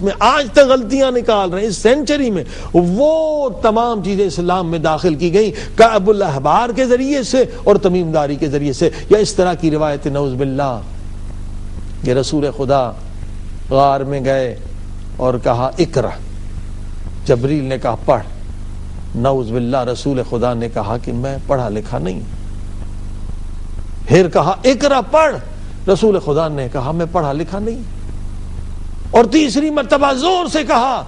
میں آج تک غلطیاں نکال رہے ہیں اس سینچری میں، وہ تمام چیزیں اسلام میں داخل کی گئی کعب الاحبار کے ذریعے سے اور تمیم داری کے ذریعے سے، یا اس طرح کی روایت نعوذ باللہ کہ رسول خدا غار میں گئے اور کہا اقرا، جبریل نے کہا پڑھ، نعوذ باللہ رسول خدا نے کہا کہ میں پڑھا لکھا نہیں، پھر کہا اقرا پڑھ، رسول خدا نے کہا میں پڑھا لکھا نہیں، اور تیسری مرتبہ زور سے کہا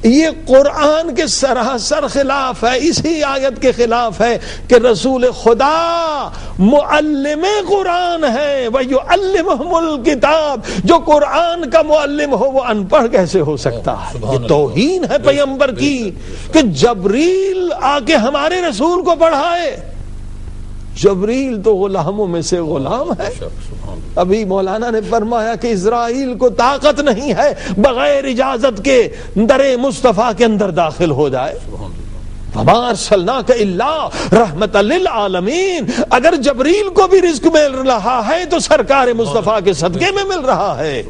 یہ قرآن کے سراسر خلاف ہے، اسی آیت کے خلاف ہے کہ رسول خدا معلم قرآن ہے وَيُعَلِّمُهُمُ الْكِتَابِ، جو قرآن کا معلم ہو وہ ان پڑھ کیسے ہو سکتا ہے؟ یہ توہین ہے پیغمبر کی کہ جبریل آ کے ہمارے رسول کو پڑھائے۔ جبریل تو غلاموں میں سے غلام ہے۔ ابھی مولانا نے فرمایا کہ اسرائیل کو طاقت نہیں ہے بغیر اجازت کے در مصطفیٰ کے اندر داخل ہو جائے۔ وَمَا أَرْسَلْنَاكَ إِلَّا رَحْمَةً لِلْعَالَمِينَ، اگر جبریل کو بھی رزق مل رہا ہے تو سرکار مصطفیٰ کے صدقے میں مل رہا ہے،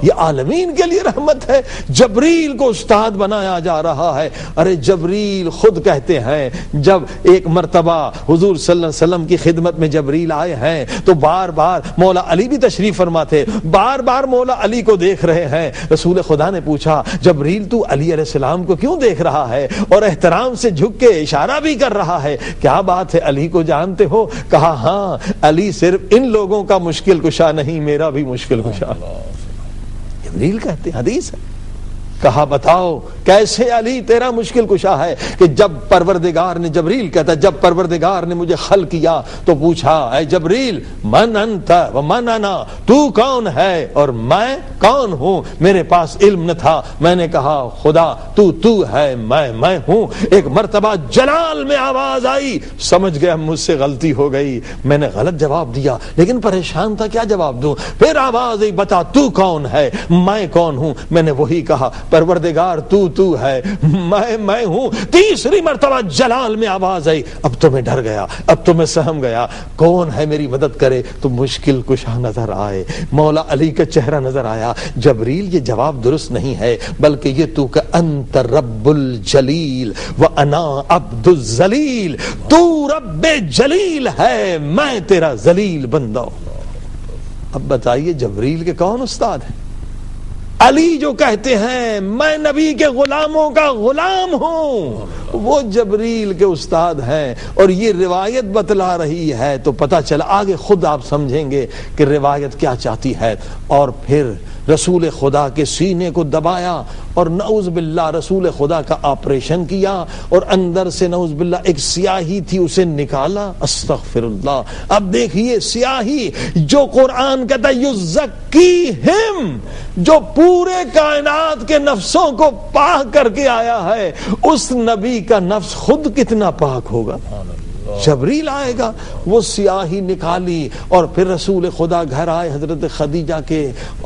یہ عالمین کے لیے رحمت ہے۔ جبریل کو استاد بنایا جا رہا ہے۔ ارے جبریل خود کہتے ہیں جب ایک مرتبہ حضور صلی اللہ علیہ وسلم کی خدمت میں جبریل آئے ہیں تو بار بار مولا علی بھی تشریف فرما تھے، بار بار مولا علی کو دیکھ رہے ہیں۔ رسول خدا نے پوچھا جبریل تو علی علیہ السلام کو کیوں دیکھ رہا ہے اور احترام سے جھک کے اشارہ بھی کر رہا ہے، کیا بات ہے علی کو جانتے ہو؟ کہا ہاں، علی صرف ان لوگوں کا مشکل کشا نہیں، میرا بھی مشکل کشا۔ جبریل کہتے حدیث ہے۔ کہا بتاؤ کیسے علی تیرا مشکل کشا ہے؟ کہ جب پروردگار نے، جبریل کہتا جب پروردگار نے مجھے خلق کیا تو پوچھا اے جبریل من انت و من انا، تو کون ہے اور میں کون ہوں؟ میرے پاس علم نہ تھا، میں نے کہا خدا تو ہے، میں ہوں۔ ایک مرتبہ جلال میں آواز آئی، سمجھ گیا مجھ سے غلطی ہو گئی، میں نے غلط جواب دیا لیکن پریشان تھا کیا جواب دوں۔ پھر آواز آئی بتا تو کون ہے، میں کون ہوں؟ میں نے وہی کہا پروردگار تو ہے، میں ہوں۔ تیسری مرتبہ جلال میں آواز آئی، اب تو میں ڈر گیا، اب تو میں سہم گیا، کون ہے میری مدد کرے؟ تو مشکل کشا نظر آئے، مولا علی کا چہرہ نظر آیا۔ جبریل یہ جواب درست نہیں ہے بلکہ یہ تو کہ انت رب الجلیل وانا عبد الذلیل، تو رب جلیل ہے میں تیرا ذلیل بندہ ہوں۔ اب بتائیے جبریل کے کون استاد ہیں؟ علی جو کہتے ہیں میں نبی کے غلاموں کا غلام ہوں، وہ جبریل کے استاد ہیں، اور یہ روایت بتلا رہی ہے تو پتہ چلا، آگے خود آپ سمجھیں گے کہ روایت کیا چاہتی ہے۔ اور پھر رسول خدا کے سینے کو دبایا اور نعوذ باللہ رسول خدا کا آپریشن کیا، اور اندر سے نعوذ باللہ ایک سیاہی تھی اسے نکالا، استغفر اللہ۔ اب دیکھیے سیاہی جو قرآن کہتا ہے یزکیہم، جو پورے کائنات کے نفسوں کو پاک کر کے آیا ہے، اس نبی کا نفس خود کتنا پاک ہوگا؟ جبریل آئے گا، وہ سیاہی نکالی، اور پھر رسول خدا گھر آئے حضرت خدیجہ کے،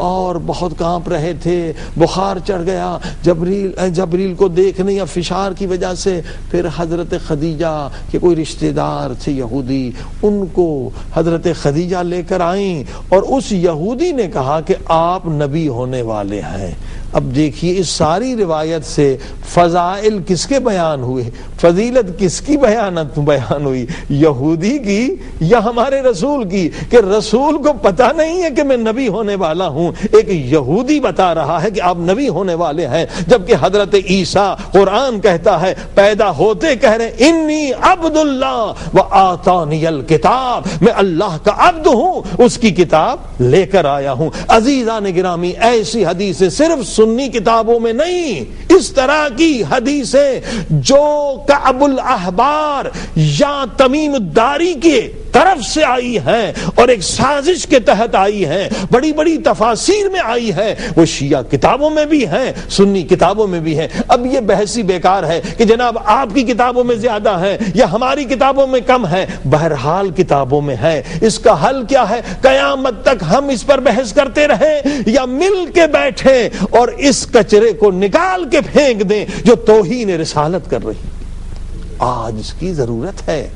اور بہت کانپ رہے تھے، بخار چڑھ گیا جبریل کو دیکھنے یا فشار کی وجہ سے۔ پھر حضرت خدیجہ کے کوئی رشتہ دار تھے یہودی، ان کو حضرت خدیجہ لے کر آئیں، اور اس یہودی نے کہا کہ آپ نبی ہونے والے ہیں۔ اب دیکھیے اس ساری روایت سے فضائل کس کے بیان ہوئے، فضیلت کس کی بیان ہوئی، یہودی کی یا ہمارے رسول کی؟ کہ رسول کو پتہ نہیں ہے کہ میں نبی ہونے والا ہوں، ایک یہودی بتا رہا ہے کہ آپ نبی ہونے والے ہیں، جبکہ حضرت عیسیٰ قرآن کہتا ہے پیدا ہوتے کہہ رہے انی عبد اللہ و آتانی الکتاب، میں اللہ کا عبد ہوں، اس کی کتاب لے کر آیا ہوں۔ عزیزان گرامی، ایسی حدیثیں صرف سنی کتابوں میں نہیں، اس طرح کی حدیثیں جو کعب الاحبار یا تمیم الداری کے طرف سے آئی ہیں اور ایک سازش کے تحت آئی ہیں، بڑی بڑی تفاسیر میں آئی ہے، وہ شیعہ کتابوں میں بھی ہیں، سنی کتابوں میں بھی ہیں۔ اب یہ بحثی بیکار ہے کہ جناب آپ کی کتابوں میں زیادہ ہے یا ہماری کتابوں میں کم ہے، بہرحال کتابوں میں ہے۔ اس کا حل کیا ہے؟ قیامت تک ہم اس پر بحث کرتے رہیں یا مل کے بیٹھیں اور اس کچرے کو نکال کے پھینک دیں جو توہین رسالت کر رہی؟ آج اس کی ضرورت ہے،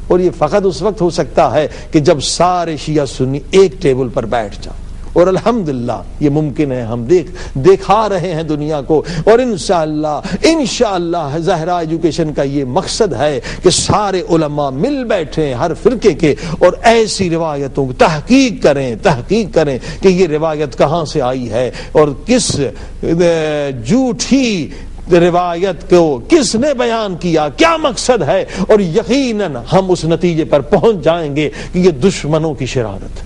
اور یہ فقط اس وقت ہو سکتا ہے کہ جب سارے شیعہ سنی ایک ٹیبل پر بیٹھ جائیں۔ اور الحمدللہ یہ ممکن ہے، ہم دیکھا رہے ہیں دنیا کو، اور انشاءاللہ ظاہرہ ایجوکیشن کا یہ مقصد ہے کہ سارے علماء مل بیٹھیں ہر فرقے کے، اور ایسی روایتوں کی تحقیق کریں کہ یہ روایت کہاں سے آئی ہے اور کس جھوٹی روایت کو کس نے بیان کیا، کیا مقصد ہے، اور یقیناً ہم اس نتیجے پر پہنچ جائیں گے کہ یہ دشمنوں کی شرارت ہے،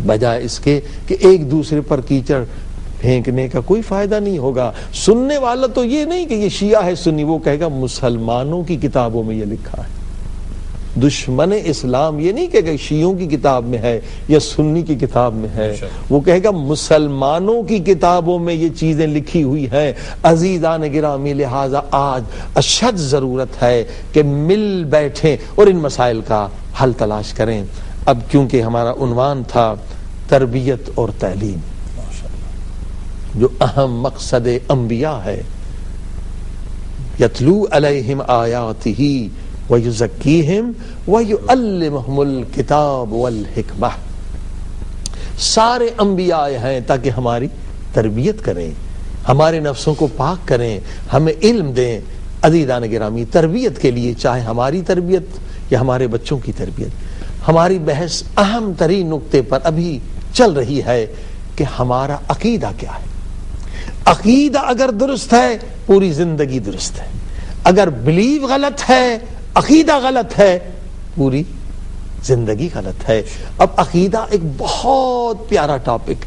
بجائے اس کے کہ ایک دوسرے پر کیچڑ پھینکنے کا کوئی فائدہ نہیں ہوگا۔ سننے والا تو یہ نہیں کہ یہ شیعہ ہے سنی، وہ کہے گا مسلمانوں کی کتابوں میں یہ لکھا ہے۔ دشمن اسلام یہ نہیں کہے گا شیعوں کی کتاب میں ہے یا سنی کی کتاب میں ہے، وہ کہے گا مسلمانوں کی کتابوں میں یہ چیزیں لکھی ہوئی ہیں۔ عزیزان گرامی، لہذا آج اشد ضرورت ہے کہ مل بیٹھیں اور ان مسائل کا حل تلاش کریں۔ اب کیونکہ ہمارا عنوان تھا تربیت اور تعلیم، جو اہم مقصد انبیاء ہے، یتلو علیہم آیاتہ وَيُزَكِّيهِمْ وَيُعَلِّمُهُمُ الْكِتَابَ وَالْحِكْمَةَ، سارے انبیاء آئے ہیں تاکہ ہماری تربیت کریں، ہمارے نفسوں کو پاک کریں، ہمیں علم دیں۔ عزیزان گرامی، تربیت کے لیے چاہے ہماری تربیت یا ہمارے بچوں کی تربیت، ہماری بحث اہم ترین نقطے پر ابھی چل رہی ہے کہ ہمارا عقیدہ کیا ہے۔ عقیدہ اگر درست ہے پوری زندگی درست ہے، اگر بلیو غلط ہے، عقیدہ غلط ہے، پوری زندگی غلط ہے۔ اب عقیدہ ایک بہت پیارا ٹاپک،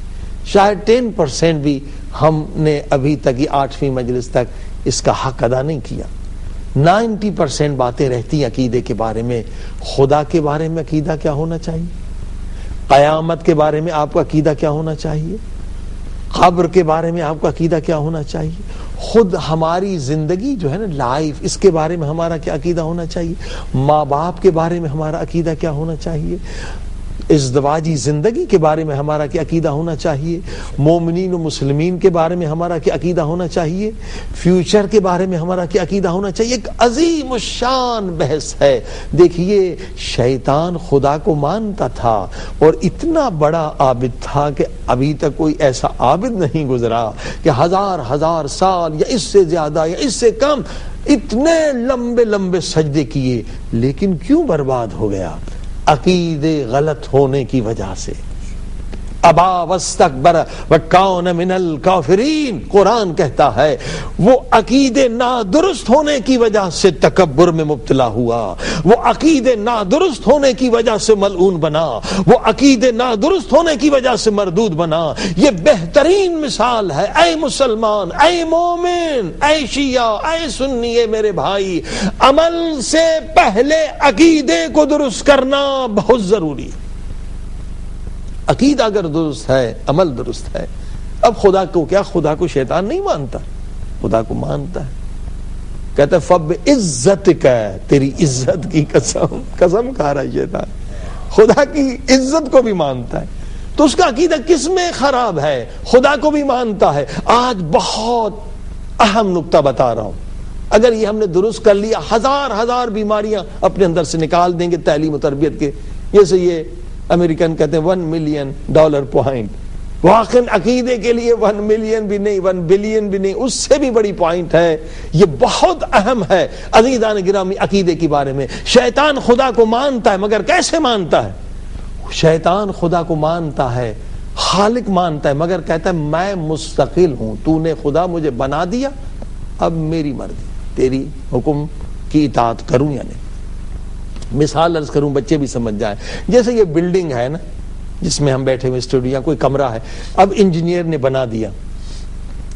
شاید 10% بھی ہم نے ابھی تک یہ 8ویں مجلس تک اس کا حق ادا نہیں کیا۔ 90% باتیں رہتی ہیں عقیدے کے بارے میں۔ خدا کے بارے میں عقیدہ کیا ہونا چاہیے، قیامت کے بارے میں آپ کا عقیدہ کیا ہونا چاہیے، قبر کے بارے میں آپ کا عقیدہ کیا ہونا چاہیے، خود ہماری زندگی جو ہے نا لائف، اس کے بارے میں ہمارا کیا عقیدہ ہونا چاہیے، ماں باپ کے بارے میں ہمارا عقیدہ کیا ہونا چاہیے، ازدواجی زندگی کے بارے میں ہمارا کیا عقیدہ ہونا چاہیے، مومنین و مسلمین کے بارے میں ہمارا کیا عقیدہ ہونا چاہیے، فیوچر کے بارے میں ہمارا کیا عقیدہ ہونا چاہیے۔ ایک عظیم الشان بحث ہے۔ دیکھیے، شیطان خدا کو مانتا تھا اور اتنا بڑا عابد تھا کہ ابھی تک کوئی ایسا عابد نہیں گزرا کہ ہزار سال یا اس سے زیادہ یا اس سے کم اتنے لمبے سجدے کیے، لیکن کیوں برباد ہو گیا؟ عقیدے غلط ہونے کی وجہ سے۔ ابا واستکبر وکان من الکافرین، قرآن کہتا ہے وہ عقیدے نادرست ہونے کی وجہ سے تکبر میں مبتلا ہوا، وہ عقیدے نادرست ہونے کی وجہ سے ملعون بنا، وہ عقیدے نادرست ہونے کی وجہ سے مردود بنا۔ یہ بہترین مثال ہے۔ اے مسلمان، اے مومن، اے شیعہ، اے سنی، میرے بھائی، عمل سے پہلے عقیدے کو درست کرنا بہت ضروری ہے۔ عقیدہ اگر درست ہے، عمل درست ہے۔ اب خدا کو کیا، خدا کو شیطان نہیں مانتا، خدا کو مانتا ہے۔ کہتا ہے فب عزت کا، تیری عزت کی قسم کھا رہا ہے شیطان، خدا کی عزت کو بھی مانتا ہے۔ تو اس کا عقیدہ کس میں خراب ہے؟ خدا کو بھی مانتا ہے۔ آج بہت اہم نقطہ بتا رہا ہوں، اگر یہ ہم نے درست کر لیا، ہزار بیماریاں اپنے اندر سے نکال دیں گے تعلیم و تربیت کے۔ جیسے یہ امریکن کہتے ہیں $1 ملین پوائنٹ، واقعی عقیدے کے لیے 1 ملین بھی نہیں، 1 بلین بھی نہیں، اس سے بھی بڑی پوائنٹ ہے۔ یہ بہت اہم ہے عزیزان گرامی عقیدے کے بارے میں۔ شیطان خدا کو مانتا ہے، مگر کیسے مانتا ہے؟ شیطان خدا کو مانتا ہے، خالق مانتا ہے، مگر کہتا ہے میں مستقل ہوں، تو نے خدا مجھے بنا دیا، اب میری مرضی، تیری حکم کی اطاعت کروں یا نہیں۔ مثال عرض کروں بچے بھی سمجھ جائیں، جیسے یہ بلڈنگ ہے نا جس میں ہم بیٹھے ہوئے اسٹوڈیو یا کوئی کمرہ ہے، اب انجینئر نے بنا دیا۔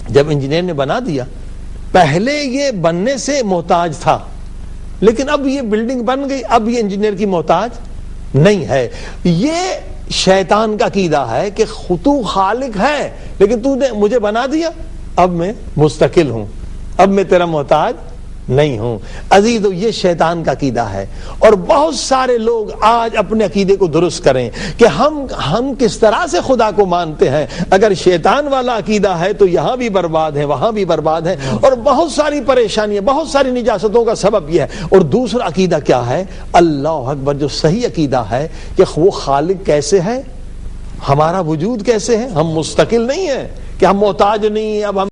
جب انجینئر نے بنا دیا، پہلے یہ بننے سے محتاج تھا، لیکن اب یہ بلڈنگ بن گئی، اب یہ انجینئر کی محتاج نہیں ہے۔ یہ شیطان کا عقیدہ ہے کہ تو خالق ہے لیکن تو نے مجھے بنا دیا، اب میں مستقل ہوں، اب میں تیرا محتاج نہیں ہوں۔ عزیزو، یہ شیطان کا عقیدہ ہے، اور بہت سارے لوگ آج اپنے عقیدے کو درست کریں کہ ہم کس طرح سے خدا کو مانتے ہیں۔ اگر شیطان والا عقیدہ ہے تو یہاں بھی برباد ہے، وہاں بھی برباد ہے، اور بہت ساری پریشانیاں، بہت ساری نجاستوں کا سبب یہ ہے۔ اور دوسرا عقیدہ کیا ہے؟ اللہ اکبر، جو صحیح عقیدہ ہے کہ وہ خالق کیسے ہے؟ ہمارا وجود کیسے ہے؟ ہم مستقل نہیں ہیں کہ ہم محتاج نہیں، اب ہم